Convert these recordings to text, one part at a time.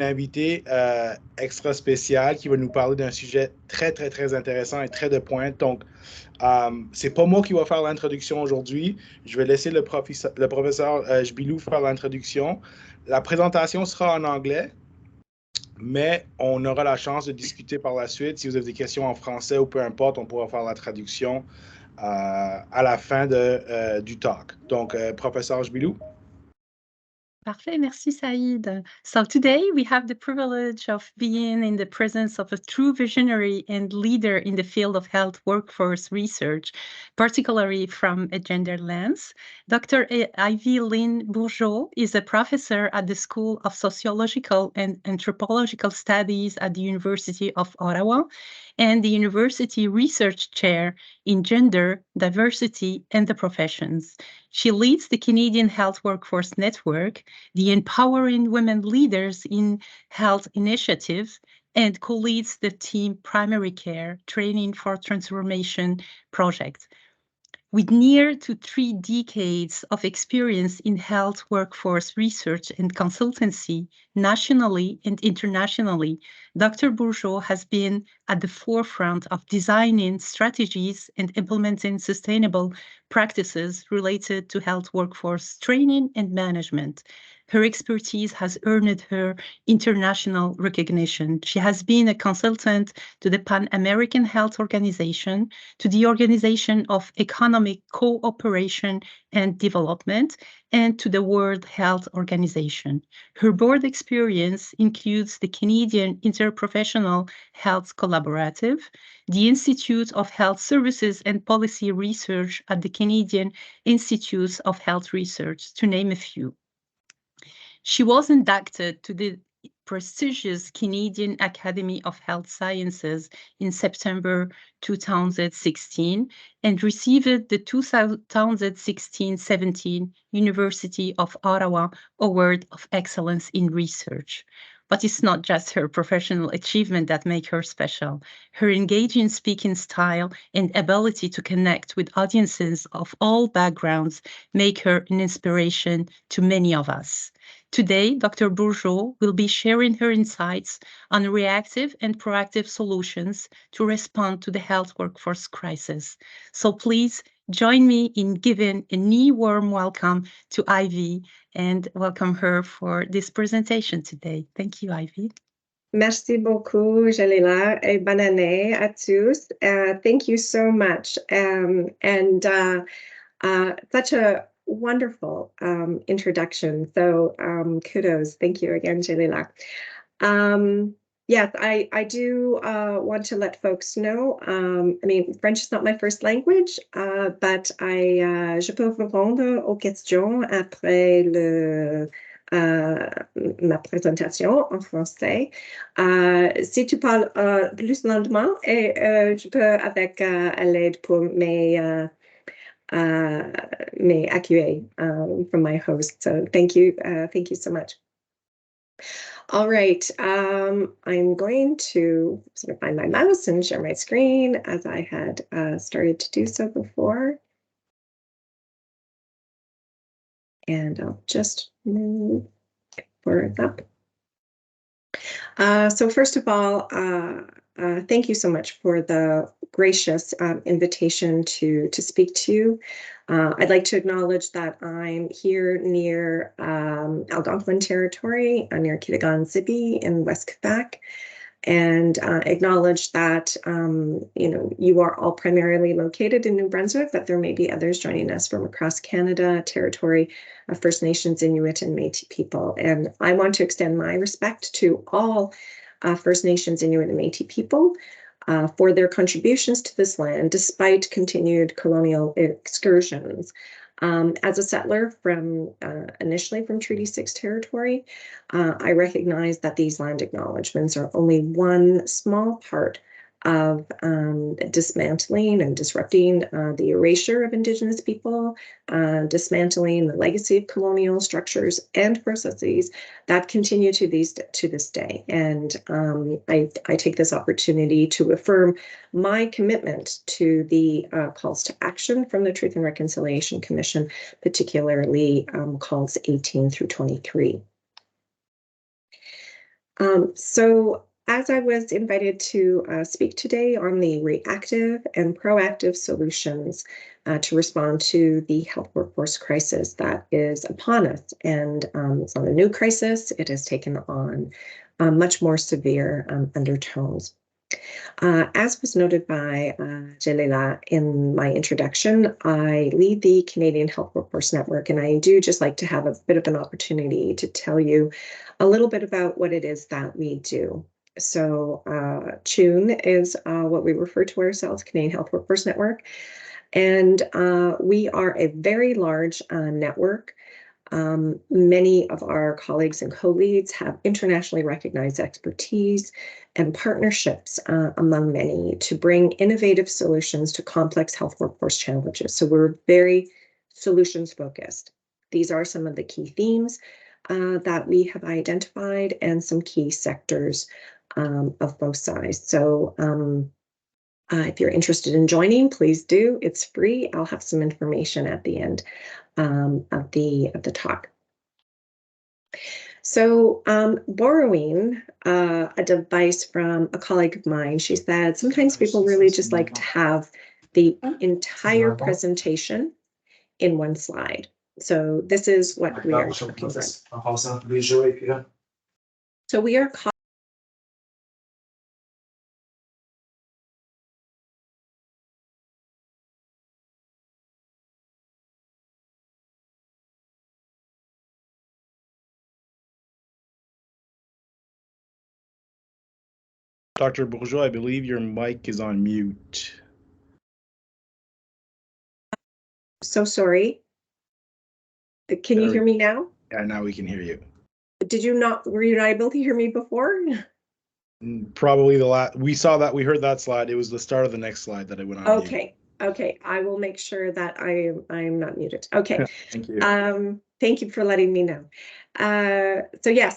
invité extra spécial qui va nous parler d'un sujet très, très, très intéressant et très de pointe. Donc, c'est pas moi qui va faire l'introduction aujourd'hui. Je vais laisser le professeur Jbilou faire l'introduction. La présentation sera en anglais, mais on aura la chance de discuter par la suite. Si vous avez des questions en français ou peu importe, on pourra faire la traduction à la fin du talk. Donc, professeur Jbilou. Parfait, merci Saïd. So today we have the privilege of being in the presence of a true visionary and leader in the field of health workforce research, particularly from a gender lens. Dr. Ivy Lynn Bourgeault is a professor at the School of Sociological and Anthropological Studies at the University of Ottawa and the University Research Chair in Gender, Diversity, and the Professions. She leads the Canadian Health Workforce Network, the Empowering Women Leaders in Health Initiative, and co-leads the Team Primary Care Training for Transformation project. With near to 3 decades of experience in health workforce research and consultancy, nationally and internationally, Dr. Bourgeault has been at the forefront of designing strategies and implementing sustainable practices related to health workforce training and management. Her expertise has earned her international recognition. She has been a consultant to the Pan American Health Organization, to the Organization of Economic Cooperation and Development, and to the World Health Organization. Her board experience includes the Canadian Interprofessional Health Collaborative, the Institute of Health Services and Policy Research at the Canadian Institutes of Health Research, to name a few. She was inducted to the prestigious Canadian Academy of Health Sciences in September 2016 and received the 2016-17 University of Ottawa Award of Excellence in Research. But it's not just her professional achievement that make her special. Her engaging speaking style and ability to connect with audiences of all backgrounds make her an inspiration to many of us. Today, Dr. Bourgeault will be sharing her insights on reactive and proactive solutions to respond to the health workforce crisis. So please join me in giving a warm welcome to Ivy and welcome her for this presentation today. Thank you, Ivy. Merci beaucoup, Jalila, et bonne année à tous. Thank you so much. Such a wonderful introduction. So kudos. Thank you again, Jalila. Yes, I do want to let folks know, I mean, French is not my first language, but je peux répondre aux questions après ma présentation en français. Si tu parles plus lentement, et je peux avec l'aide pour mes accueils from my host. So thank you so much. All right, I'm going to sort of find my mouse and share my screen as I had started to do so before. And I'll just move forward up. So first of all, thank you so much for the gracious invitation to speak to you. I'd like to acknowledge that I'm here near Algonquin territory, near Kitigan-Zibi in West Quebec, and acknowledge that you are all primarily located in New Brunswick, but there may be others joining us from across Canada, territory of First Nations, Inuit, and Métis people. And I want to extend my respect to all First Nations, Inuit, and Métis people for their contributions to this land, despite continued colonial excursions. As a settler initially from Treaty 6 territory, I recognize that these land acknowledgements are only one small part of dismantling and disrupting the erasure of Indigenous people, dismantling the legacy of colonial structures and processes that continue to this day. And I take this opportunity to affirm my commitment to the calls to action from the Truth and Reconciliation Commission, particularly calls 18 through 23. So as I was invited to speak today on the reactive and proactive solutions to respond to the health workforce crisis that is upon us. And it's not a new crisis. It has taken on much more severe undertones. As was noted by Jalila in my introduction, I lead the Canadian Health Workforce Network, and I do just like to have a bit of an opportunity to tell you a little bit about what it is that we do. So CHUN is what we refer to ourselves, Canadian Health Workforce Network, and we are a very large network. Many of our colleagues and co-leads have internationally recognized expertise and partnerships among many to bring innovative solutions to complex health workforce challenges. So we're very solutions focused. These are some of the key themes that we have identified and some key sectors of both sides. So if you're interested in joining, please do. It's free. I'll have some information at the end of the talk. So borrowing a device from a colleague of mine, she said, sometimes people really just like to have the entire presentation in one slide. So this is what we are talking about. So we are Dr. Bourgeault, I believe your mic is on mute. so sorry. Can you hear me now? Yeah, now we can hear you. Were you not able to hear me before? Probably the last, we heard that slide. It was the start of the next slide that I went on. Okay. Okay. I will make sure that I am not muted. Okay. Thank you. Thank you for letting me know.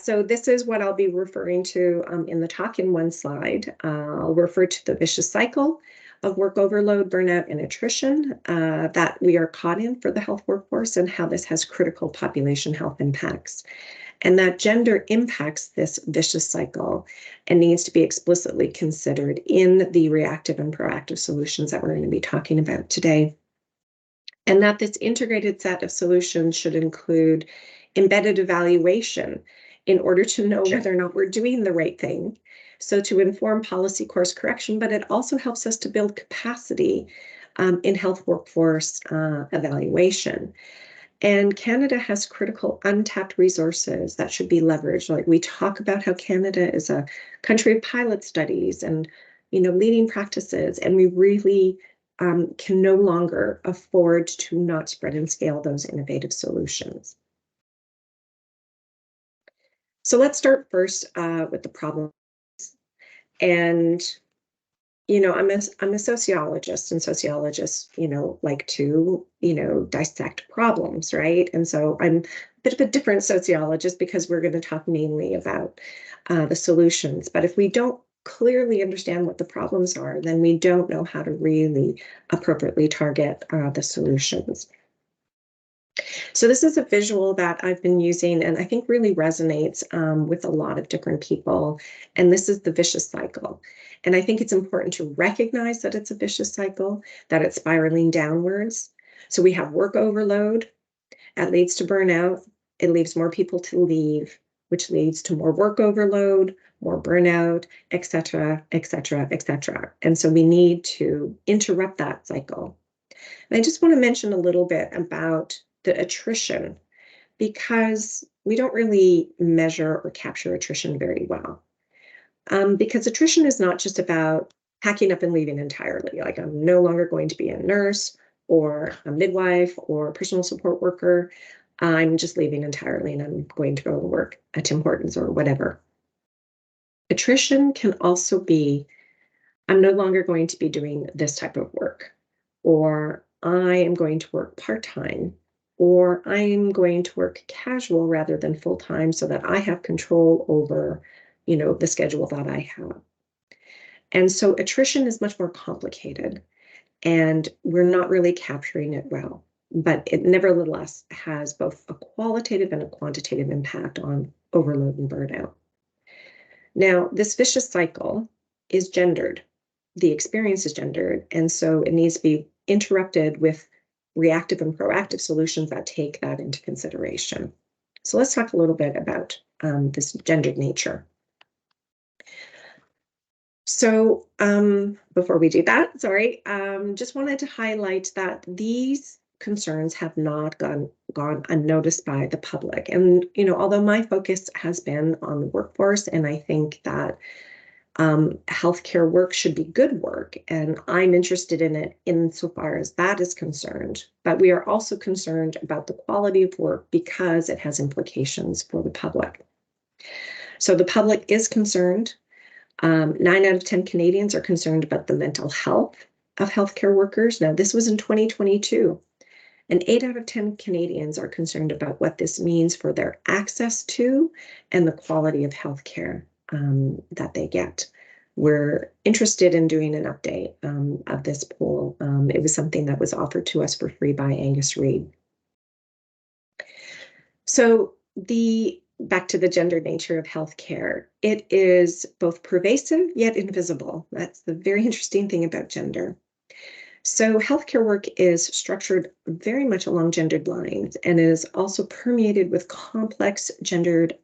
So this is what I'll be referring to in the talk in one slide. I'll refer to the vicious cycle of work overload, burnout, and attrition that we are caught in for the health workforce and how this has critical population health impacts. And that gender impacts this vicious cycle and needs to be explicitly considered in the reactive and proactive solutions that we're going to be talking about today. And that this integrated set of solutions should include embedded evaluation in order to know whether or not we're doing the right thing. So to inform policy course correction, but it also helps us to build capacity in health workforce evaluation. And Canada has critical untapped resources that should be leveraged. Like we talk about how Canada is a country of pilot studies and, leading practices, and we really can no longer afford to not spread and scale those innovative solutions. So let's start first with the problem. And I'm a sociologist, and sociologists, like to, dissect problems, right? And so I'm a bit of a different sociologist because we're going to talk mainly about the solutions. But if we don't clearly understand what the problems are, then we don't know how to really appropriately target the solutions. So this is a visual that I've been using and I think really resonates with a lot of different people. And this is the vicious cycle. And I think it's important to recognize that it's a vicious cycle, that it's spiraling downwards. So we have work overload, that leads to burnout. It leaves more people to leave, which leads to more work overload, more burnout, et cetera, et cetera, et cetera. And so we need to interrupt that cycle. And I just want to mention a little bit about the attrition, because we don't really measure or capture attrition very well. Because attrition is not just about packing up and leaving entirely. Like I'm no longer going to be a nurse or a midwife or a personal support worker. I'm just leaving entirely and I'm going to go work at Tim Hortons or whatever. Attrition can also be, I'm no longer going to be doing this type of work, or I am going to work part-time, or I'm going to work casual rather than full-time so that I have control over, the schedule that I have. And so attrition is much more complicated and we're not really capturing it well, but it nevertheless has both a qualitative and a quantitative impact on overload and burnout. Now, this vicious cycle is gendered. The experience is gendered, and so it needs to be interrupted with reactive and proactive solutions that take that into consideration. So let's talk a little bit about this gendered nature. So before we do that, just wanted to highlight that these concerns have not gone unnoticed by the public. And, although my focus has been on the workforce, and I think that healthcare work should be good work, and I'm interested in it insofar as that is concerned, but we are also concerned about the quality of work because it has implications for the public. So the public is concerned. 9 out of 10 Canadians are concerned about the mental health of healthcare workers. Now, this was in 2022, and 8 out of 10 Canadians are concerned about what this means for their access to and the quality of healthcare that they get. We're interested in doing an update of this poll. It was something that was offered to us for free by Angus Reid. So back to the gender nature of healthcare, it is both pervasive yet invisible. That's the very interesting thing about gender. So healthcare work is structured very much along gendered lines, and it is also permeated with complex gendered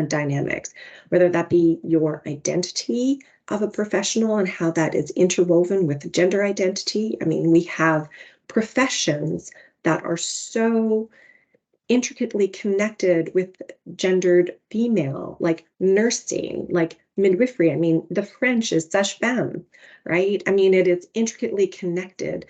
dynamics, whether that be your identity of a professional and how that is interwoven with gender identity. I mean, we have professions that are so intricately connected with gendered female, like nursing, like midwifery. I mean, the French is sage-femme, right? I mean, it is intricately connected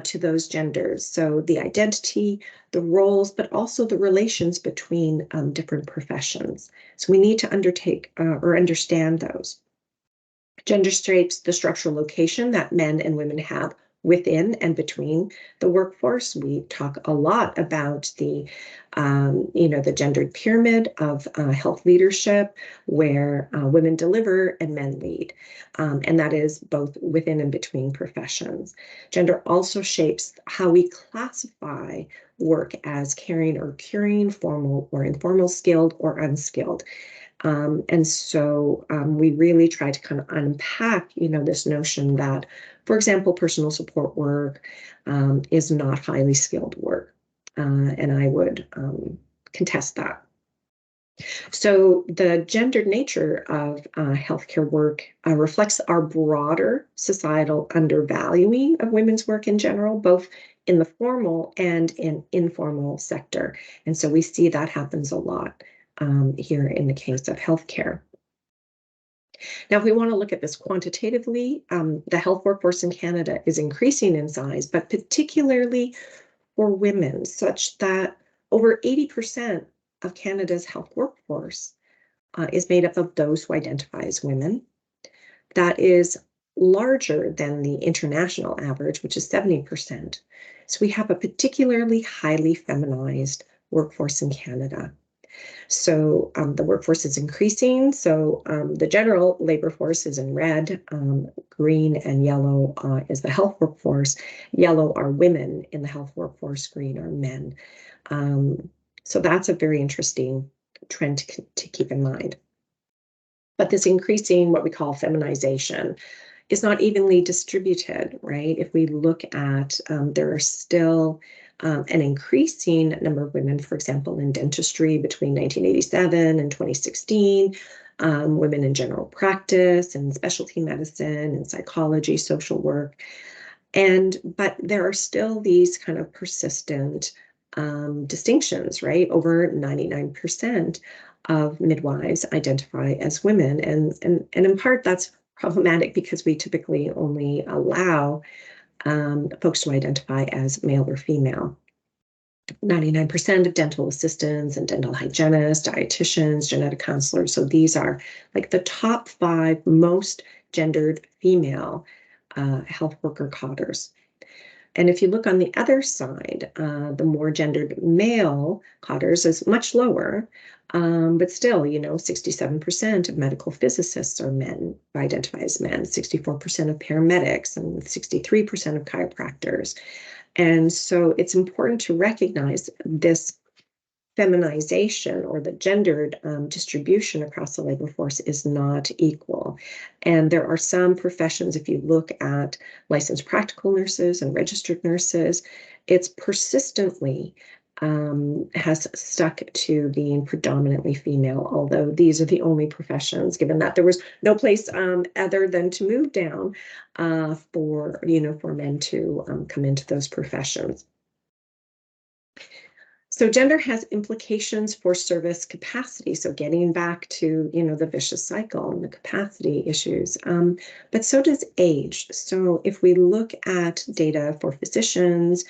to those genders. So the identity, the roles, but also the relations between different professions. So we need to undertake or understand those. Gender shapes the structural location that men and women have within and between the workforce. We talk a lot about the gendered pyramid of health leadership, where women deliver and men lead, and that is both within and between professions. Gender also shapes how we classify work as caring or curing, formal or informal, skilled or unskilled. And so we really try to kind of unpack, this notion that, for example, personal support work is not highly skilled work. And I would contest that. So the gendered nature of healthcare work reflects our broader societal undervaluing of women's work in general, both in the formal and in informal sector. And so we see that happens a lot here in the case of healthcare. Now, if we want to look at this quantitatively, the health workforce in Canada is increasing in size, but particularly for women, such that over 80% of Canada's health workforce is made up of those who identify as women. That is larger than the international average, which is 70%. So we have a particularly highly feminized workforce in Canada. So the workforce is increasing. So the general labor force is in red, green and yellow is the health workforce. Yellow are women in the health workforce, green are men. So that's a very interesting trend to keep in mind. But this increasing what we call feminization is not evenly distributed, right? If we look at, there are still an increasing number of women, for example, in dentistry between 1987 and 2016, women in general practice and specialty medicine and psychology, social work. But there are still these kind of persistent distinctions, right? Over 99% of midwives identify as women. And in part, that's problematic because we typically only allow folks to identify as male or female. 99% of dental assistants and dental hygienists, dietitians, genetic counselors. So these are like the top 5 most gendered female health worker cadres. And if you look on the other side, the more gendered male cadres is much lower, but still, 67% of medical physicists are men, identify as men, 64% of paramedics, and 63% of chiropractors. And so it's important to recognize this feminization or the gendered distribution across the labor force is not equal. And there are some professions, if you look at licensed practical nurses and registered nurses, it's persistently has stuck to being predominantly female, although these are the only professions, given that there was no place other than to move down for men to come into those professions. So gender implications implications for service capacity. So getting back to, the vicious cycle and the capacity issues, but so does age. So if we look at data for physicians,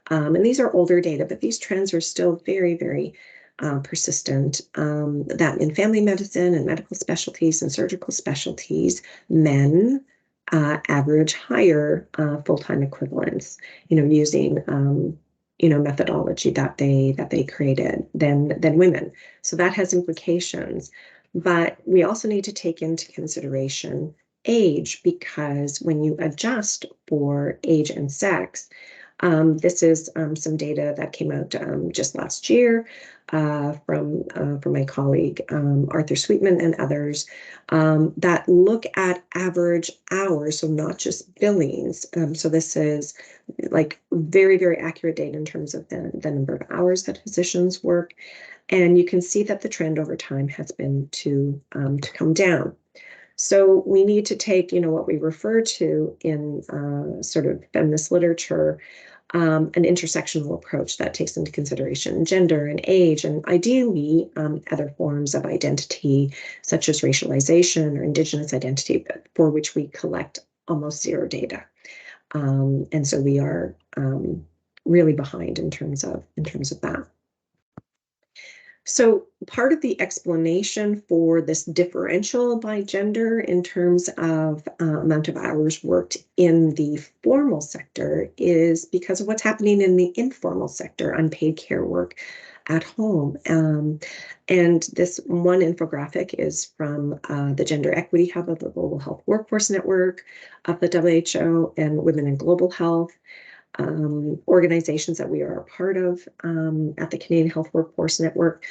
and these are older data, but these trends are still very, very persistent, that in family medicine and medical specialties and surgical specialties, men average higher full-time equivalents, using methodology that they created than women. So that has implications. But we also need to take into consideration age, because when you adjust for age and sex, this is some data that came out just last year from my colleague Arthur Sweetman and others that look at average hours, so not just billings. So this is like very, very accurate data in terms of the number of hours that physicians work. And you can see that the trend over time has been to come down. So we need to take, what we refer to in sort of feminist literature, an intersectional approach that takes into consideration gender and age, and ideally other forms of identity, such as racialization or Indigenous identity, but for which we collect almost zero data. And so we are really behind in terms of that. So part of the explanation for this differential by gender in terms of amount of hours worked in the formal sector is because of what's happening in the informal sector, unpaid care work at home. And this one infographic is from the Gender Equity Hub of the Global Health Workforce Network of the WHO and Women in Global Health. Organizations that we are a part of at the Canadian Health Workforce Network,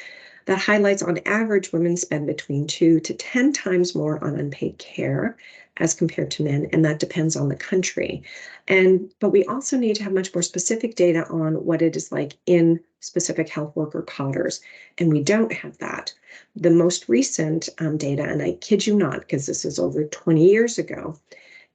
that highlights on average women spend between 2 to 10 times more on unpaid care as compared to men, and that depends on the country. But we also need to have much more specific data on what it is like in specific health worker cotters, and we don't have that. The most recent data, and I kid you not, because this is over 20 years ago,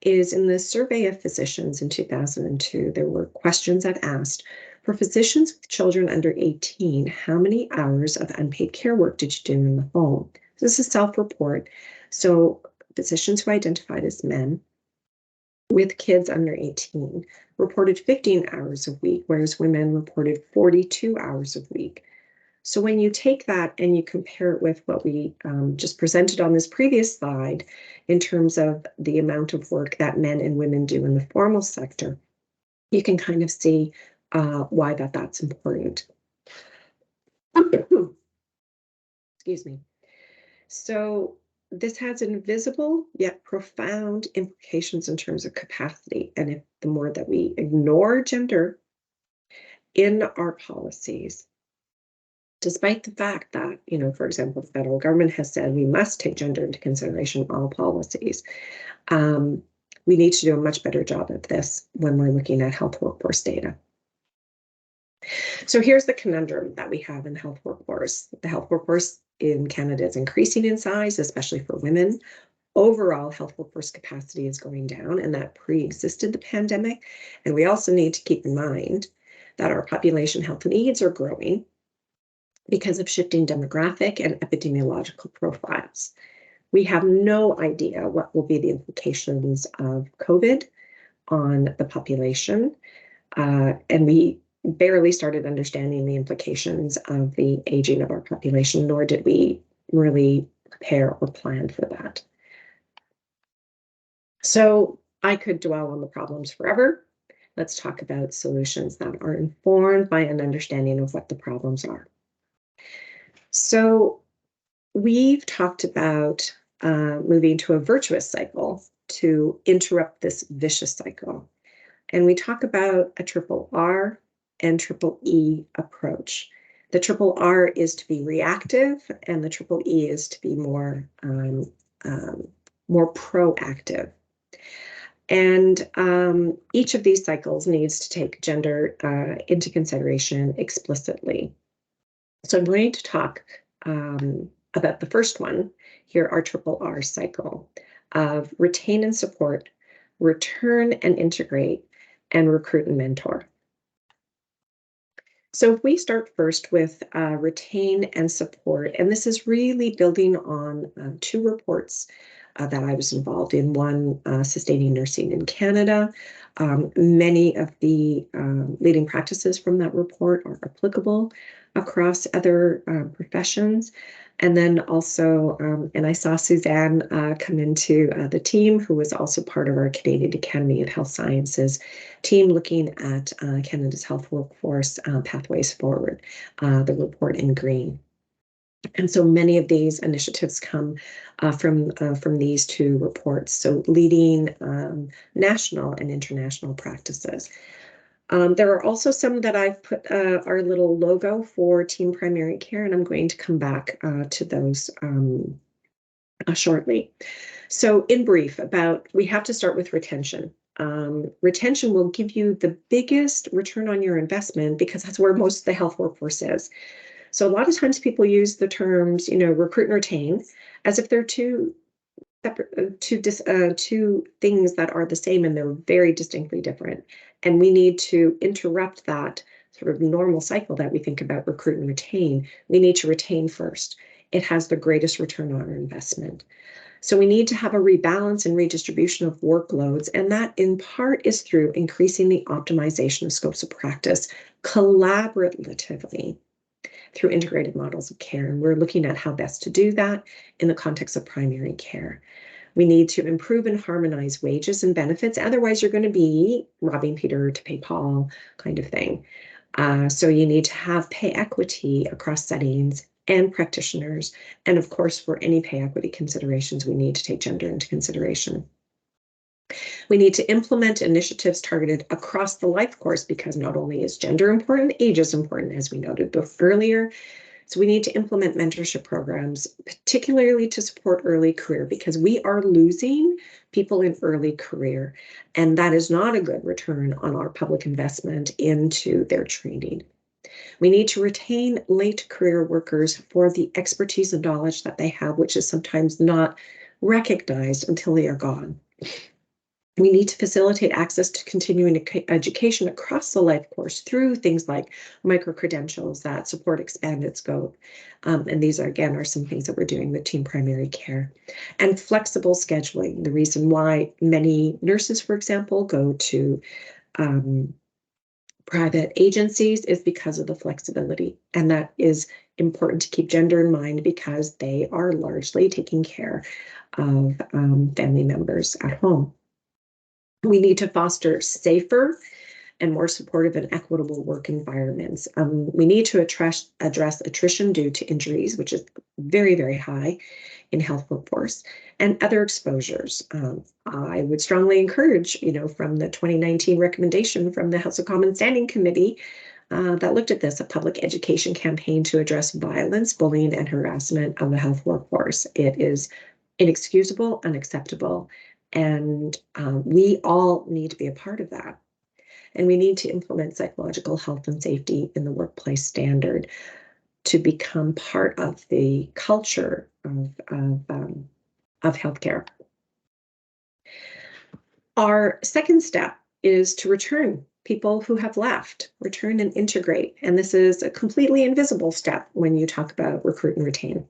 is in the survey of physicians in 2002, there were questions that asked, for physicians with children under 18, how many hours of unpaid care work did you do in the home? This is a self-report. So physicians who identified as men with kids under 18 reported 15 hours a week, whereas women reported 42 hours a week. So when you take that and you compare it with what we just presented on this previous slide in terms of the amount of work that men and women do in the formal sector, you can kind of see why that's important. Excuse me. So this has invisible yet profound implications in terms of capacity. And if the more that we ignore gender in our policies, despite the fact that, for example, the federal government has said we must take gender into consideration in all policies, we need to do a much better job of this when we're looking at health workforce data. So here's the conundrum that we have in the health workforce. The health workforce in Canada is increasing in size, especially for women. Overall health workforce capacity is going down, and that pre-existed the pandemic. And we also need to keep in mind that our population health needs are growing because of shifting demographic and epidemiological profiles. We have no idea what will be the implications of COVID on the population, and we barely started understanding the implications of the aging of our population, nor did we really prepare or plan for that. So I could dwell on the problems forever. Let's talk about solutions that are informed by an understanding of what the problems are. So we've talked about moving to a virtuous cycle to interrupt this vicious cycle. And we talk about a triple R and triple E approach. The triple R is to be reactive, and the triple E is to be more proactive. And each of these cycles needs to take gender into consideration explicitly. So I'm going to talk about the first one here, our triple R cycle of retain and support, return and integrate, and recruit and mentor. So if we start first with retain and support, and this is really building on 2 reports that I was involved in, one sustaining nursing in Canada. Many of the leading practices from that report are applicable across other professions. And then also, and I saw Suzanne come into the team, who was also part of our Canadian Academy of Health Sciences team looking at Canada's health workforce pathways forward, the report in green. And so many of these initiatives come from these 2 reports, so leading national and international practices. There are also some that I've put our little logo for Team Primary Care, and I'm going to come back to those shortly. So in brief, we have to start with retention. Retention will give you the biggest return on your investment because that's where most of the health workforce is. So a lot of times people use the terms, recruit and retain, as if they're two things that are the same and they're very distinctly different. And we need to interrupt that sort of normal cycle that we think about recruit and retain. We need to retain first. It has the greatest return on our investment. So we need to have a rebalance and redistribution of workloads, and that in part is through increasing the optimization of scopes of practice collaboratively through integrated models of care. And we're looking at how best to do that in the context of primary care. We need to improve and harmonize wages and benefits. Otherwise, you're going to be robbing Peter to pay Paul kind of thing. So you need to have pay equity across settings and practitioners. And of course, for any pay equity considerations, we need to take gender into consideration. We need to implement initiatives targeted across the life course because not only is gender important, age is important, as we noted earlier. So we need to implement mentorship programs, particularly to support early career, because we are losing people in early career, and that is not a good return on our public investment into their training. We need to retain late career workers for the expertise and knowledge that they have, which is sometimes not recognized until they are gone. We need to facilitate access to continuing education across the life course through things like micro-credentials that support expanded scope. And these are some things that we're doing with Team Primary Care. And flexible scheduling. The reason why many nurses, for example, go to private agencies is because of the flexibility. And that is important to keep gender in mind because they are largely taking care of family members at home. We need to foster safer and more supportive and equitable work environments. We need to address attrition due to injuries, which is very, very high in health workforce, and other exposures. I would strongly encourage, from the 2019 recommendation from the House of Commons Standing Committee that looked at this, a public education campaign to address violence, bullying, and harassment of the health workforce. It is inexcusable, unacceptable, and we all need to be a part of that. And we need to implement psychological health and safety in the workplace standard to become part of the culture of healthcare. Our second step is to return people who have left, return and integrate. And this is a completely invisible step when you talk about recruit and retain.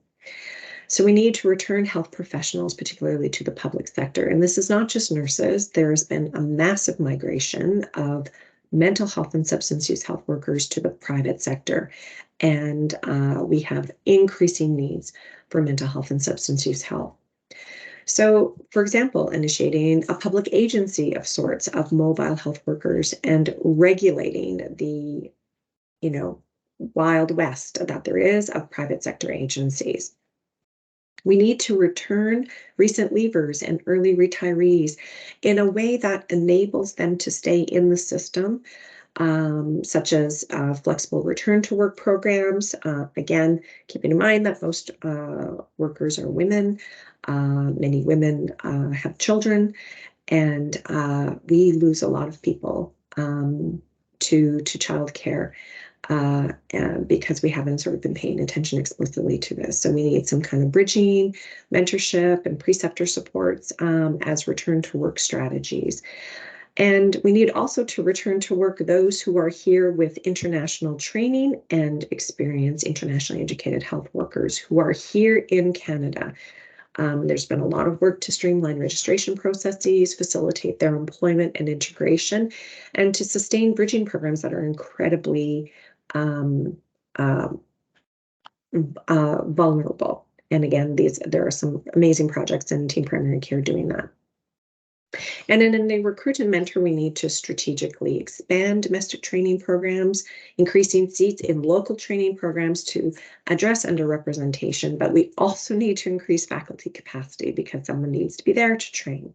So we need to return health professionals, particularly to the public sector. And this is not just nurses. There has been a massive migration of mental health and substance use health workers to the private sector. And we have increasing needs for mental health and substance use health. So, for example, initiating a public agency of sorts of mobile health workers and regulating the, Wild West that there is of private sector agencies. We need to return recent leavers and early retirees in a way that enables them to stay in the system such as flexible return to work programs. Again, keeping in mind that most workers are women. Many women have children, and we lose a lot of people to childcare because we haven't sort of been paying attention explicitly to this. So we need some kind of bridging, mentorship, and preceptor supports as return to work strategies. And we need also to return to work those who are here with international training and experience, internationally educated health workers who are here in Canada. There's been a lot of work to streamline registration processes, facilitate their employment and integration, and to sustain bridging programs that are incredibly vulnerable. And again, there are some amazing projects in Team Primary Care doing that. And then in the recruit and mentor, we need to strategically expand domestic training programs, increasing seats in local training programs to address underrepresentation, but we also need to increase faculty capacity because someone needs to be there to train.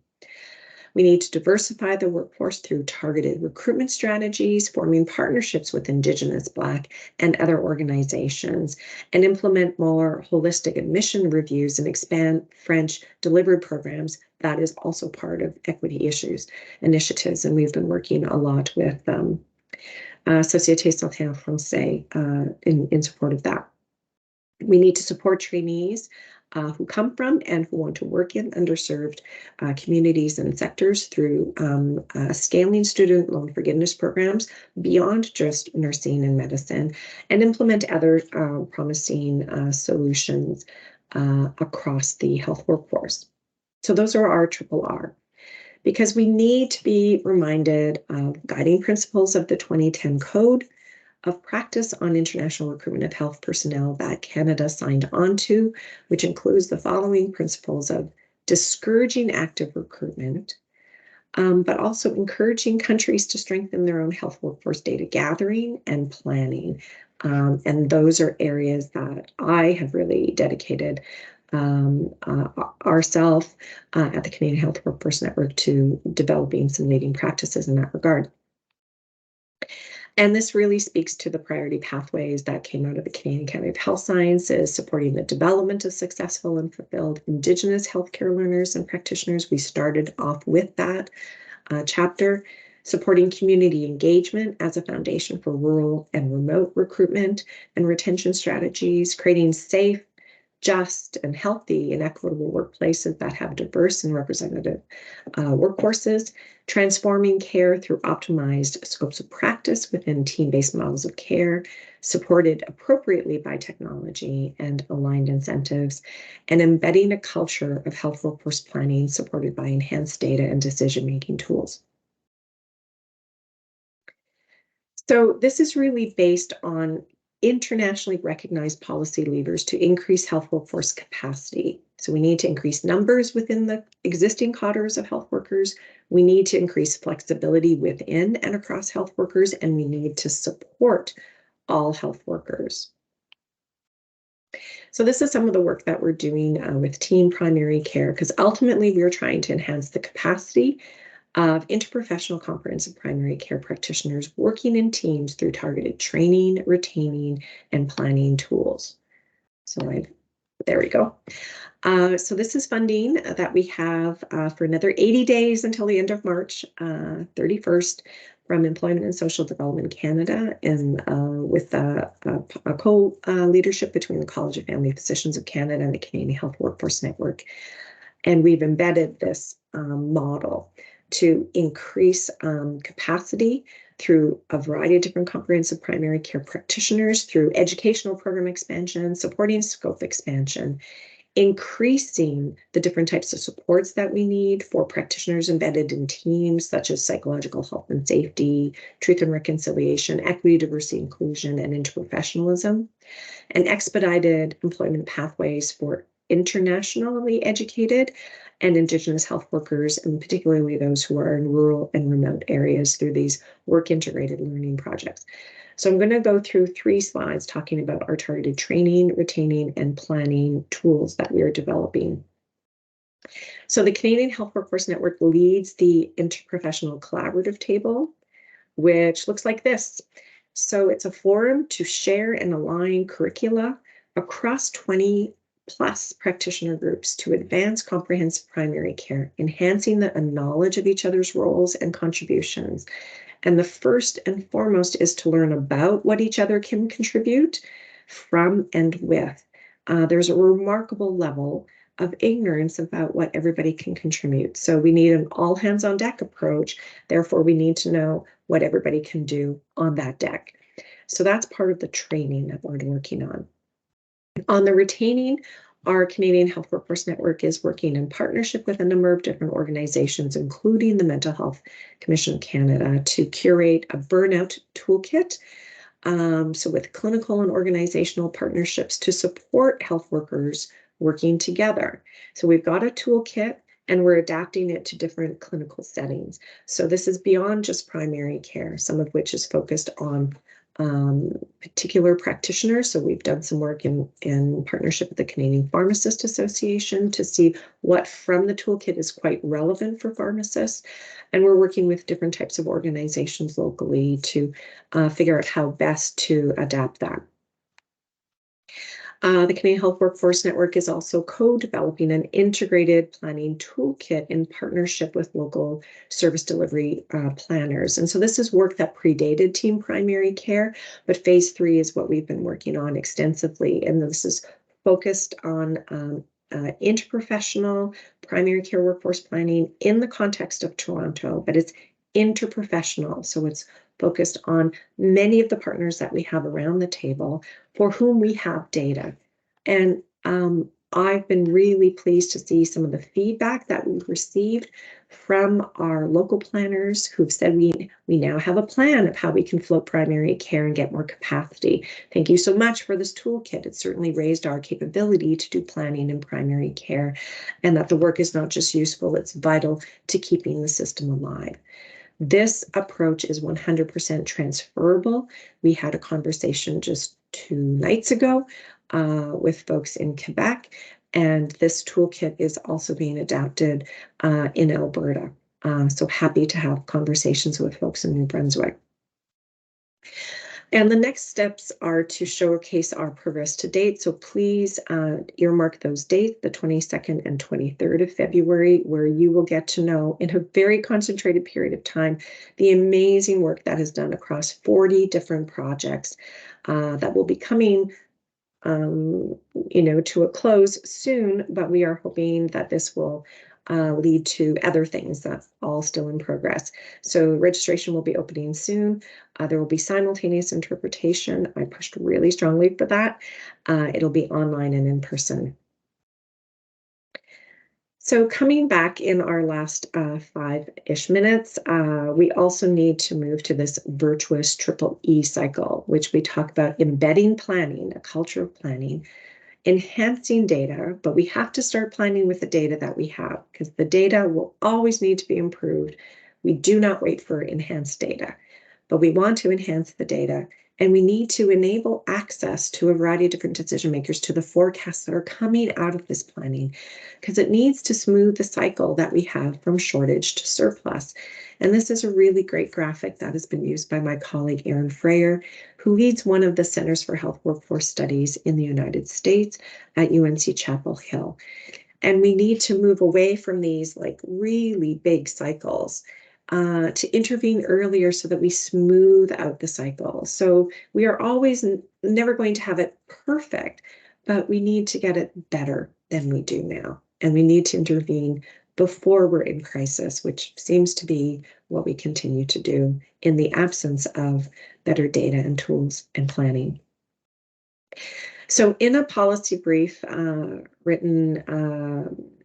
We need to diversify the workforce through targeted recruitment strategies, forming partnerships with Indigenous, Black, and other organizations, and implement more holistic admission reviews and expand French delivered programs. That is also part of equity issues initiatives, and we've been working a lot with Société Santé en Français in support of that. We need to support trainees who come from and who want to work in underserved communities and sectors through scaling student loan forgiveness programs beyond just nursing and medicine, and implement other promising solutions across the health workforce. So those are our RRR. Because we need to be reminded of guiding principles of the 2010 Code of Practice on International Recruitment of Health Personnel that Canada signed on to, which includes the following principles of discouraging active recruitment, but also encouraging countries to strengthen their own health workforce data gathering and planning. And those are areas that I have really dedicated ourselves at the Canadian Health Workforce Network to developing some leading practices in that regard. And this really speaks to the priority pathways that came out of the Canadian Academy of Health Sciences, supporting the development of successful and fulfilled Indigenous healthcare learners and practitioners. We started off with that chapter, supporting community engagement as a foundation for rural and remote recruitment and retention strategies, creating safe, just, and healthy and equitable workplaces that have diverse and representative workforces, transforming care through optimized scopes of practice within team-based models of care, supported appropriately by technology and aligned incentives, and embedding a culture of health workforce planning supported by enhanced data and decision-making tools. So this is really based on internationally recognized policy levers to increase health workforce capacity. So we need to increase numbers within the existing cadres of health workers. We need to increase flexibility within and across health workers, and we need to support all health workers. So this is some of the work that we're doing with Team Primary Care, because ultimately we're trying to enhance the capacity of interprofessional comprehensive primary care practitioners working in teams through targeted training, retaining, and planning tools. So there we go. So this is funding that we have for another 80 days until the end of March 31st from Employment and Social Development Canada, and with a co-leadership between the College of Family Physicians of Canada and the Canadian Health Workforce Network. And we've embedded this model to increase capacity through a variety of different comprehensive primary care practitioners, through educational program expansion, supporting scope expansion, increasing the different types of supports that we need for practitioners embedded in teams, such as psychological health and safety, truth and reconciliation, equity, diversity, inclusion, and interprofessionalism, and expedited employment pathways for internationally educated and Indigenous health workers, and particularly those who are in rural and remote areas through these work-integrated learning projects. So I'm going to go through 3 slides talking about our targeted training, retaining, and planning tools that we are developing. So the Canadian Health Workforce Network leads the interprofessional collaborative table which looks like this. So it's a forum to share and align curricula across 20 plus practitioner groups to advance comprehensive primary care, enhancing the knowledge of each other's roles and contributions. And the first and foremost is to learn about what each other can contribute from and with. There's a remarkable level of ignorance about what everybody can contribute. So we need an all hands on deck approach. Therefore, we need to know what everybody can do on that deck. So that's part of the training that we're working on. On the retaining, our Canadian Health Workforce Network is working in partnership with a number of different organizations, including the Mental Health Commission of Canada, to curate a burnout toolkit. So with clinical and organizational partnerships to support health workers working together. So we've got a toolkit and we're adapting it to different clinical settings. So this is beyond just primary care, some of which is focused on particular practitioners. So we've done some work in partnership with the Canadian Pharmacist Association to see what from the toolkit is quite relevant for pharmacists. And we're working with different types of organizations locally to figure out how best to adapt that. The Canadian Health Workforce Network is also co-developing an integrated planning toolkit in partnership with local service delivery planners. And so this is work that predated Team Primary Care, but phase 3 is what we've been working on extensively. And this is focused on interprofessional primary care workforce planning in the context of Toronto, but it's interprofessional. So it's focused on many of the partners that we have around the table for whom we have data. And I've been really pleased to see some of the feedback that we've received from our local planners who've said we now have a plan of how we can float primary care and get more capacity. Thank you so much for this toolkit. It certainly raised our capability to do planning in primary care, and that the work is not just useful, it's vital to keeping the system alive. This approach is 100% transferable. We had a conversation just 2 nights ago with folks in Quebec, and this toolkit is also being adapted in Alberta. So happy to have conversations with folks in New Brunswick. And the next steps are to showcase our progress to date. So please earmark those dates, the 22nd and 23rd of February, where you will get to know in a very concentrated period of time the amazing work that is done across 40 different projects that will be coming to a close soon, but we are hoping that this will lead to other things that's all still in progress. So registration will be opening soon. There will be simultaneous interpretation. I pushed really strongly for that. It'll be online and in person. So coming back in our last 5-ish minutes, we also need to move to this virtuous triple E cycle, which we talk about embedding planning, a culture of planning, enhancing data, but we have to start planning with the data that we have because the data will always need to be improved. We do not wait for enhanced data, but we want to enhance the data, and we need to enable access to a variety of different decision makers to the forecasts that are coming out of this planning, because it needs to smooth the cycle that we have from shortage to surplus. And this is a really great graphic that has been used by my colleague Erin Freyer, who leads one of the Centers for Health Workforce Studies in the United States at UNC Chapel Hill. And we need to move away from these like really big cycles to intervene earlier so that we smooth out the cycle. So we are always never going to have it perfect, but we need to get it better than we do now. And we need to intervene before we're in crisis, which seems to be what we continue to do in the absence of better data and tools and planning. So in a policy brief written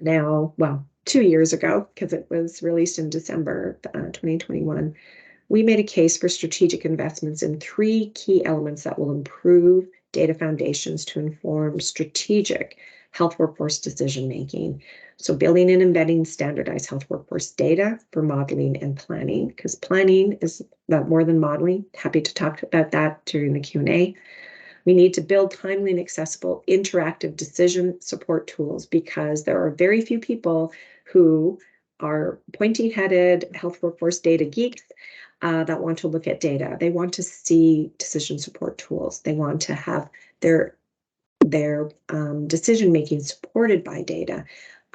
now, well, 2 years ago, because it was released in December 2021, we made a case for strategic investments in 3 key elements that will improve data foundations to inform strategic health workforce decision-making. So building and embedding standardized health workforce data for modeling and planning, because planning is about more than modeling. Happy to talk about that during the Q&A. We need to build timely and accessible interactive decision support tools because there are very few people who are pointy-headed health workforce data geeks that want to look at data. They want to see decision support tools. They want to have their decision-making supported by data.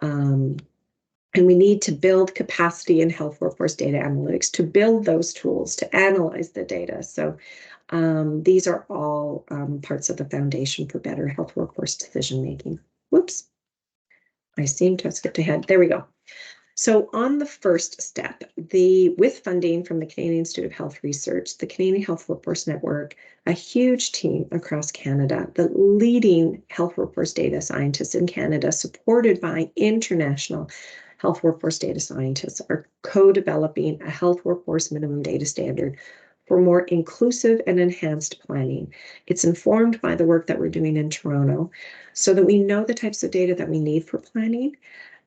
And we need to build capacity in health workforce data analytics to build those tools to analyze the data. So these are all parts of the foundation for better health workforce decision-making. Whoops, I seem to have skipped ahead. There we go. So on the first step, with funding from the Canadian Institute of Health Research, the Canadian Health Workforce Network, a huge team across Canada, the leading health workforce data scientists in Canada, supported by international health workforce data scientists, are co-developing a health workforce minimum data standard for more inclusive and enhanced planning. It's informed by the work that we're doing in Toronto so that we know the types of data that we need for planning,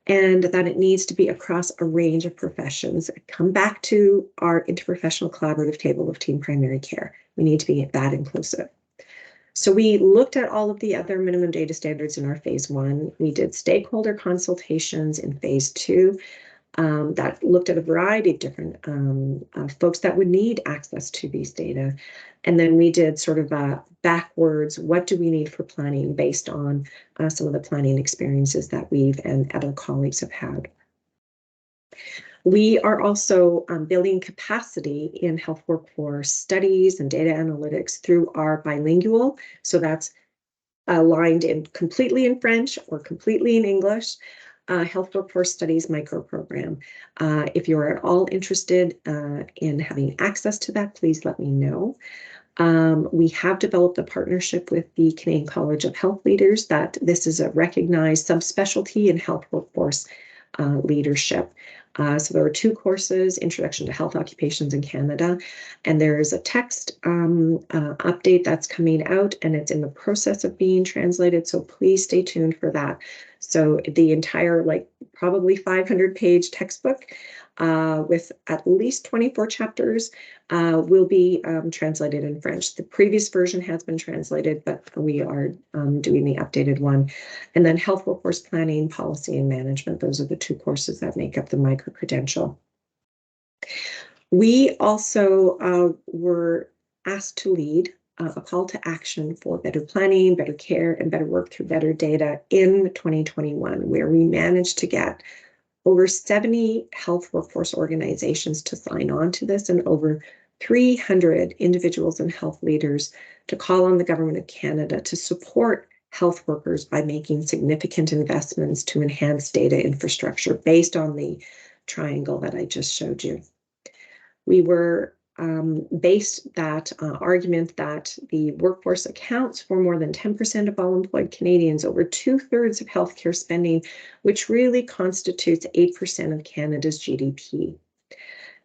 and that it needs to be across a range of professions. Come back to our interprofessional collaborative table of team primary care. We need to be that inclusive. So we looked at all of the other minimum data standards in our phase 1. We did stakeholder consultations in phase 2 that looked at a variety of different folks that would need access to these data. And then we did sort of backwards, what do we need for planning based on some of the planning experiences that we've and other colleagues have had. We are also building capacity in health workforce studies and data analytics through our bilingual. So that's aligned in completely in French or completely in English. Health Workforce Studies microprogram. If you're at all interested in having access to that, please let me know. We have developed a partnership with the Canadian College of Health Leaders that this is a recognized subspecialty in health workforce leadership. So there are 2 courses, Introduction to Health Occupations in Canada, and there's a text update that's coming out, and it's in the process of being translated, so please stay tuned for that. So the entire, probably 500-page textbook with at least 24 chapters will be translated in French. The previous version has been translated, but we are doing the updated one. And then Health Workforce Planning, Policy, and Management. Those are the 2 courses that make up the micro-credential. We also were asked to lead a call to action for better planning, better care, and better work through better data in 2021, where we managed to get over 70 health workforce organizations to sign on to this, and over 300 individuals and health leaders to call on the Government of Canada to support health workers by making significant investments to enhance data infrastructure based on the triangle that I just showed you. We were based that argument that the workforce accounts for more than 10% of all employed Canadians, over 2/3 of healthcare spending, which really constitutes 8% of Canada's GDP.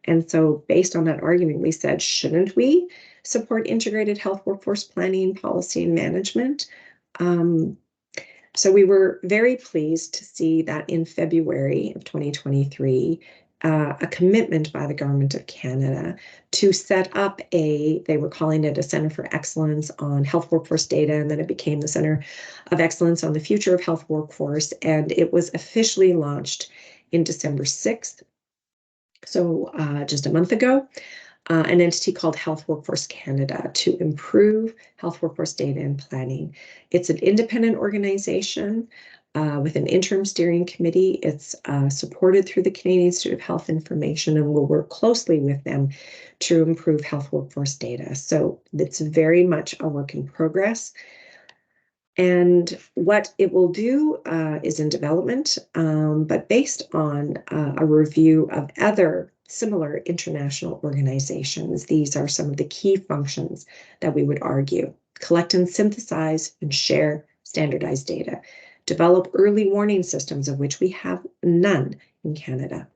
And so based on that argument, we said, shouldn't we support integrated health workforce planning, policy, and management? So we were very pleased to see that in February of 2023, a commitment by the Government of Canada to set up they were calling it a Centre for Excellence on Health Workforce Data, and then it became the Centre of Excellence on the Future of Health Workforce, and it was officially launched in December 6th, so just a month ago, an entity called Health Workforce Canada to improve health workforce data and planning. It's an independent organization with an interim steering committee. It's supported through the Canadian Institute of Health Information, and will work closely with them to improve health workforce data. So it's very much a work in progress. And what it will do is in development, but based on a review of other similar international organizations. These are some of the key functions that we would argue: collect and synthesize and share standardized data, develop early warning systems, of which we have none in Canada,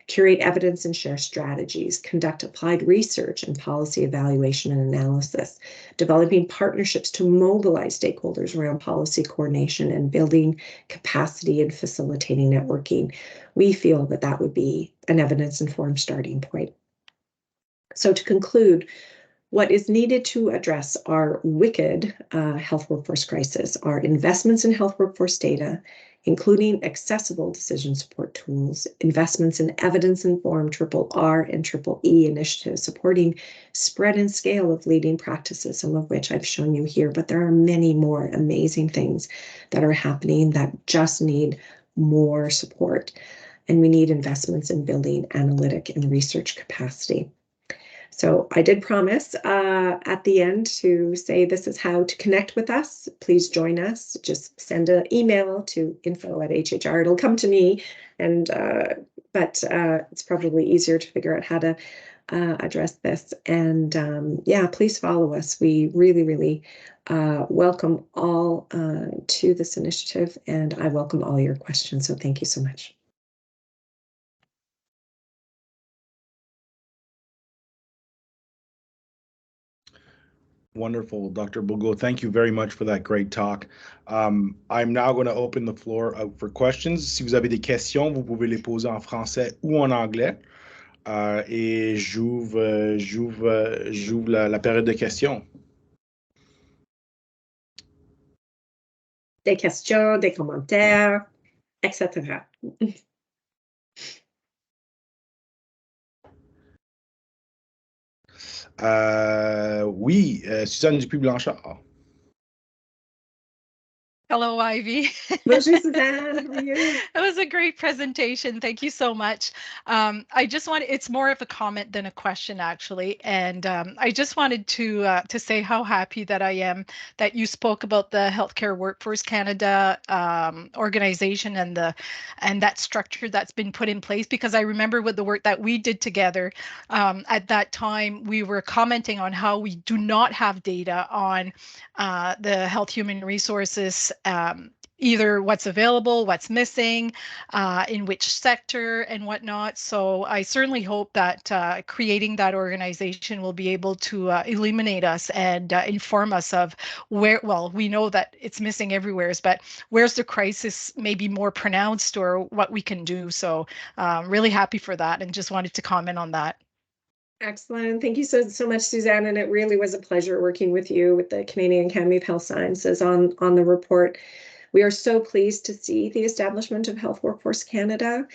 curate evidence and share strategies, conduct applied research and policy evaluation and analysis, developing partnerships to mobilize stakeholders around policy coordination, and building capacity and facilitating networking. We feel that that would be an evidence-informed starting point. So to conclude, what is needed to address our wicked health workforce crisis are investments in health workforce data, including accessible decision support tools, investments in evidence-informed RRR and EE initiatives, supporting spread and scale of leading practices, some of which I've shown you here, but there are many more amazing things that are happening that just need more support. And we need investments in building analytic and research capacity. So I did promise at the end to say this is how to connect with us. Please join us. Just send an email to info@HHR. It'll come to me, and but it's probably easier to figure out how to address this. And yeah, please follow us. We really, really welcome all to this initiative, and I welcome all your questions. So thank you so much. Wonderful, Dr. Bourgeault. Thank you very much for that great talk. I'm now going to open the floor up for questions. Si vous avez des questions, vous pouvez les poser en français ou en anglais. Et j'ouvre la période de questions. Des questions, des commentaires, etc. Oui, Suzanne Dupuis-Blanchard. Hello, Ivy. Bonjour, Suzanne. How are you? It was a great presentation. Thank you so much. I just want, it's more of a comment than a question, actually. And I just wanted to say how happy that I am that you spoke about the Healthcare Workforce Canada organization and that structure that's been put in place, because I remember with the work that we did together at that time, we were commenting on how we do not have data on the health human resources, either what's available, what's missing, in which sector and whatnot. So I certainly hope that creating that organization will be able to illuminate us and inform us of where, well, we know that it's missing everywhere, but where's the crisis maybe more pronounced or what we can do. So really happy for that and just wanted to comment on that. Excellent. Thank you so much, Suzanne. And it really was a pleasure working with you with the Canadian Academy of Health Sciences on the report. We are so pleased to see the establishment of Health Workforce Canada.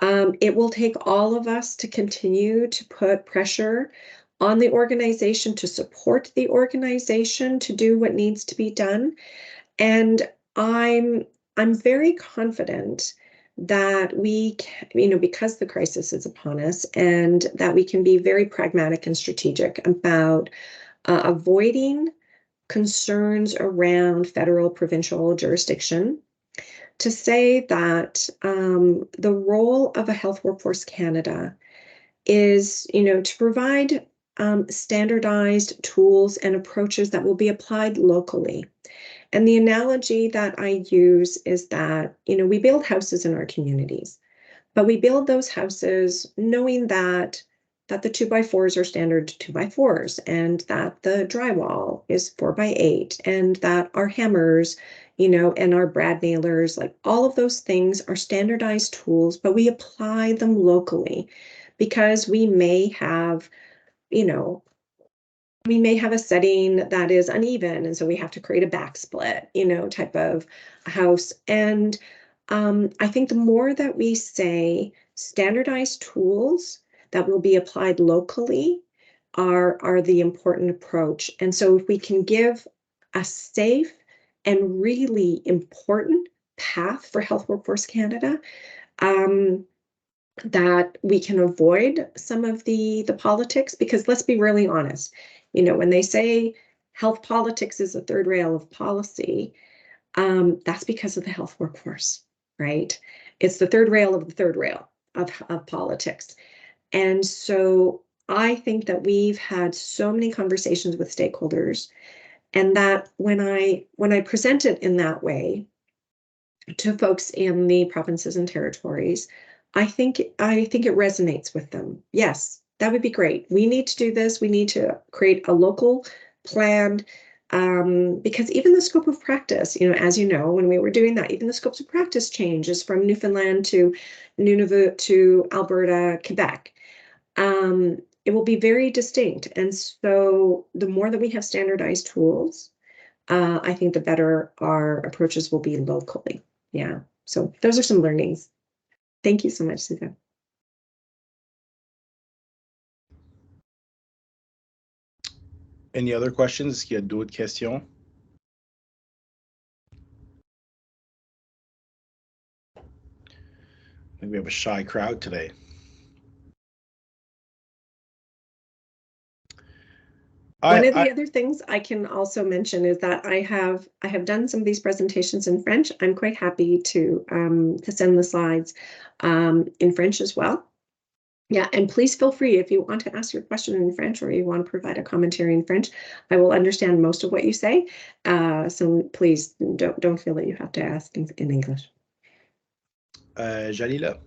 It will take all of us to continue to put pressure on the organization, to support the organization, to do what needs to be done. And I'm very confident that we can, because the crisis is upon us, and that we can be very pragmatic and strategic about avoiding concerns around federal provincial jurisdiction, to say that the role of a Health Workforce Canada is, to provide standardized tools and approaches that will be applied locally. And the analogy that I use is that, we build houses in our communities, but we build those houses knowing that the 2x4s are standard 2x4s, and that the drywall is 4x8, and that our hammers, and our brad nailers, like all of those things are standardized tools, but we apply them locally because we may have, a setting that is uneven, and so we have to create a backsplit, type of house. And I think the more that we say standardized tools that will be applied locally are the important approach. And so if we can give a safe and really important path for Health Workforce Canada, that we can avoid some of the politics, because let's be really honest, when they say health politics is the third rail of policy, that's because of the health workforce, right? It's the third rail of the third rail of politics. And so I think that we've had so many conversations with stakeholders, and that when I present it in that way to folks in the provinces and territories, I think it resonates with them. Yes, that would be great. We need to do this. We need to create a local plan, because even the scope of practice, as you know, when we were doing that, even the scopes of practice changes from Newfoundland to Nunavut to Alberta, Quebec. It will be very distinct. And so the more that we have standardized tools, I think the better our approaches will be locally. Yeah. So those are some learnings. Thank you so much, Suzanne. Any other questions? Est-ce qu'il y a d'autres questions? I think we have a shy crowd today. One of the other things I can also mention is that I have done some of these presentations in French. I'm quite happy to send the slides in French as well. Yeah, and please feel free if you want to ask your question in French or you want to provide a commentary in French. I will understand most of what you say. So please don't feel that you have to ask in English. Jalila.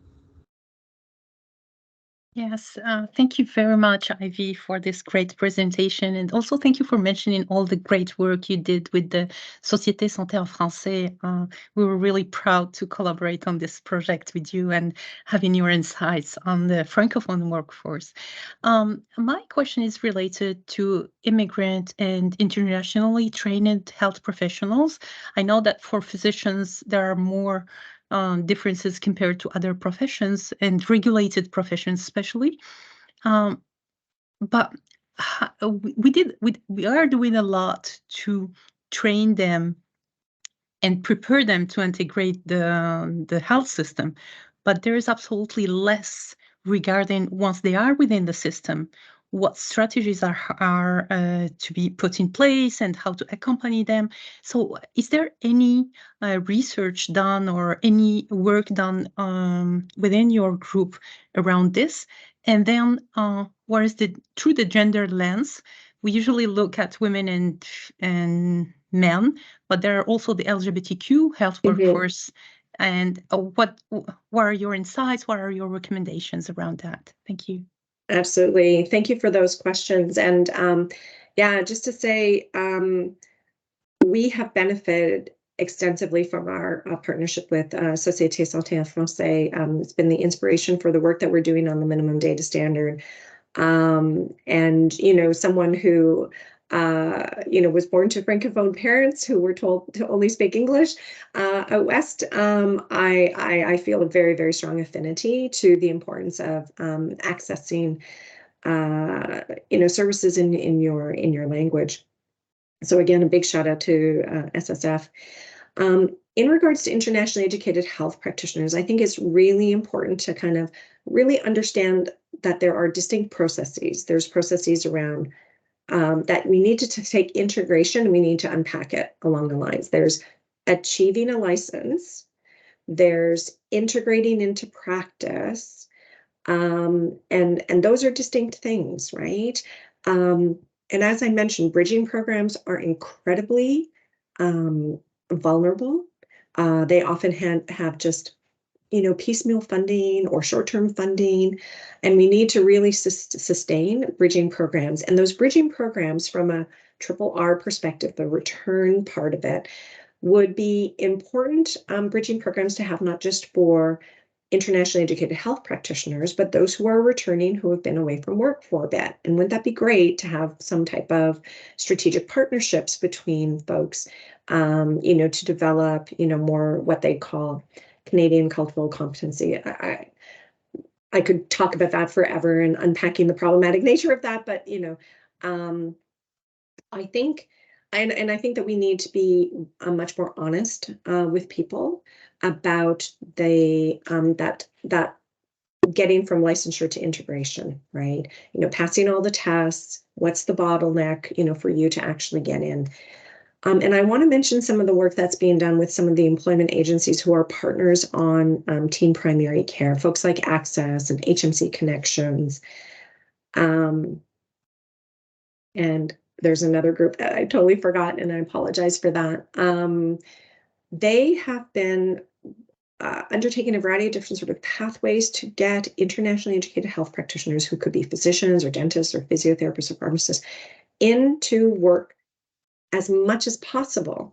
Yes, thank you very much, Ivy, for this great presentation. And also thank you for mentioning all the great work you did with the Société Santé en Français. We were really proud to collaborate on this project with you and having your insights on the Francophone workforce. My question is related to immigrant and internationally trained health professionals. I know that for physicians, there are more differences compared to other professions and regulated professions especially. But we are doing a lot to train them and prepare them to integrate the health system. But there is absolutely less regarding once they are within the system, what strategies are to be put in place and how to accompany them. So is there any research done or any work done within your group around this? And then what is through the gender lens, we usually look at women and men, but there are also the LGBTQ health workforce. And what are your insights? What are your recommendations around that? Thank you. Absolutely. Thank you for those questions. And yeah, just to say, we have benefited extensively from our partnership with Société Santé en Français. It's been the inspiration for the work that we're doing on the minimum data standard. And, you know, someone who, you know, was born to Francophone parents who were told to only speak English out west, I feel a very, very strong affinity to the importance of accessing, you know, services in your language. So again, a big shout out to SSF. In regards to internationally educated health practitioners, I think it's really important to kind of really understand that there are distinct processes. There's processes around that we need to take integration, and we need to unpack it along the lines. There's achieving a license, there's integrating into practice, and those are distinct things, right? And as I mentioned, bridging programs are incredibly vulnerable. They often have just, you know, piecemeal funding or short-term funding, and we need to really sustain bridging programs. And those bridging programs, from a RRR perspective, the return part of it, would be important bridging programs to have, not just for internationally educated health practitioners, but those who are returning who have been away from work for a bit. And wouldn't that be great to have some type of strategic partnerships between folks, you know, to develop, you know, more what they call Canadian cultural competency. I could talk about that forever and unpacking the problematic nature of that, but, you know, I think, and I think that we need to be much more honest with people about the that getting from licensure to integration, right? You know, passing all the tests, what's the bottleneck, you know, for you to actually get in. And I want to mention some of the work that's being done with some of the employment agencies who are partners on teen primary care, folks like Access and HMC Connections. And there's another group that I totally forgot, and I apologize for that. They have been undertaking a variety of different sort of pathways to get internationally educated health practitioners, who could be physicians or dentists or physiotherapists or pharmacists, into work as much as possible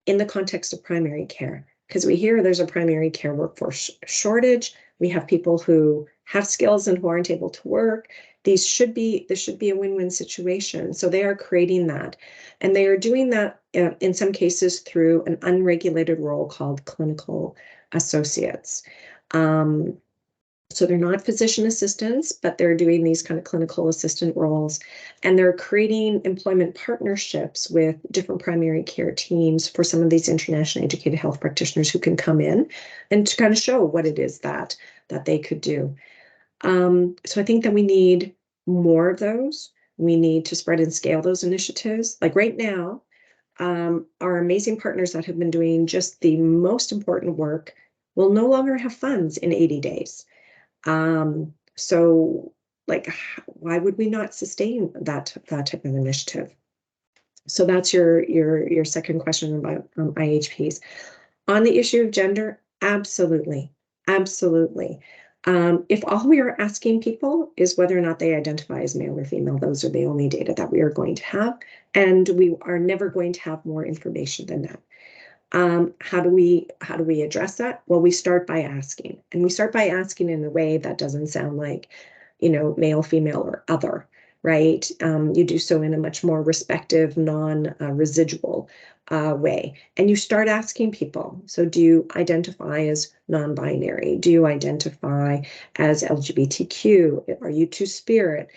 in the context of primary care. Because we hear there's a primary care workforce shortage. We have people who have skills and who aren't able to work. This should be a win-win situation. So they are creating that. And they are doing that in some cases through an unregulated role called clinical associates. So they're not physician assistants, but they're doing these kind of clinical assistant roles, and they're creating employment partnerships with different primary care teams for some of these internationally educated health practitioners who can come in and to kind of show what it is that they could do. So I think that we need more of those. We need to spread and scale those initiatives. Like right now, our amazing partners that have been doing just the most important work will no longer have funds in 80 days. So like, why would we not sustain that type of initiative? So that's your second question about IHPs. On the issue of gender, absolutely. If all we are asking people is whether or not they identify as male or female, those are the only data that we are going to have, and we are never going to have more information than that. How do we address that? Well, we start by asking, and we start by asking in a way that doesn't sound like, male, female, or other, right? You do so in a much more respective, non-residual way. And you start asking people, so do you identify as non-binary? Do you identify as LGBTQ? Are you two-spirit?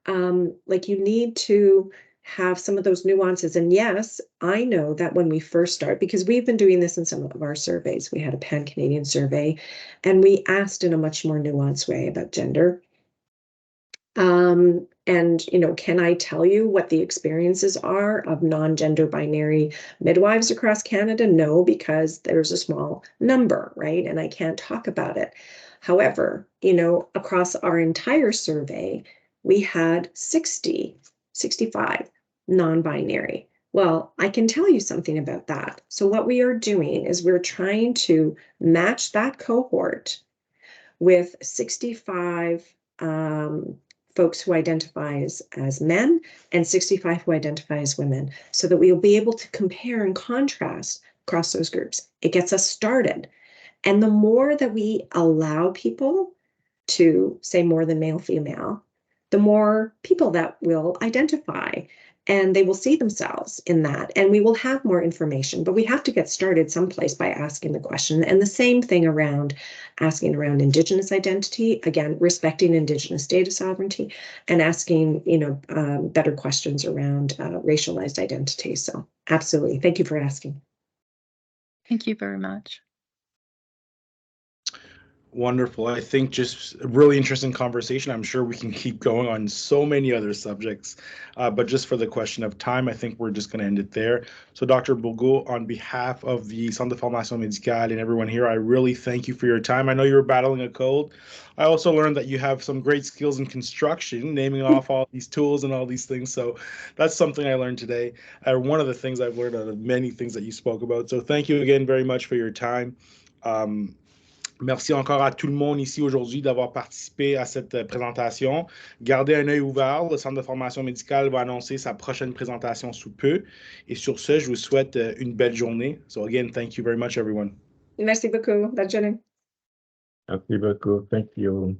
Like, you need to have some of those nuances. And yes, I know that when we first start, because we've been doing this in some of our surveys, we had a pan-Canadian survey, and we asked in a much more nuanced way about gender. And, can I tell you what the experiences are of non-gender binary midwives across Canada? No, because there's a small number, right? And I can't talk about it. However, across our entire survey, we had 65 non-binary. Well, I can tell you something about that. So what we are doing is we're trying to match that cohort with 65 folks who identify as men and 65 who identify as women, so that we will be able to compare and contrast across those groups. It gets us started. And the more that we allow people to say more than male, female, the more people that will identify, and they will see themselves in that, and we will have more information. But we have to get started someplace by asking the question. And the same thing around asking around Indigenous identity, again, respecting Indigenous data sovereignty, and asking, better questions around racialized identity. So absolutely. Thank you for asking. Thank you very much. Wonderful. I think just a really interesting conversation. I'm sure we can keep going on so many other subjects, but just for the question of time, I think we're just going to end it there. So Dr. Bourgeault, on behalf of the Centre de Formation Médicale and everyone here, I really thank you for your time. I know you were battling a cold. I also learned that you have some great skills in construction, naming off all these tools and all these things. So that's something I learned today. One of the things I've learned out of many things that you spoke about. So thank you again very much for your time. Merci encore à tout le monde ici aujourd'hui d'avoir participé à cette présentation. Gardez un œil ouvert. Le Centre de formation médicale va annoncer sa prochaine présentation sous peu. Et sur ce, je vous souhaite une belle journée. So again, thank you very much, everyone. Merci beaucoup. Bonne journée. Merci beaucoup. Thank you.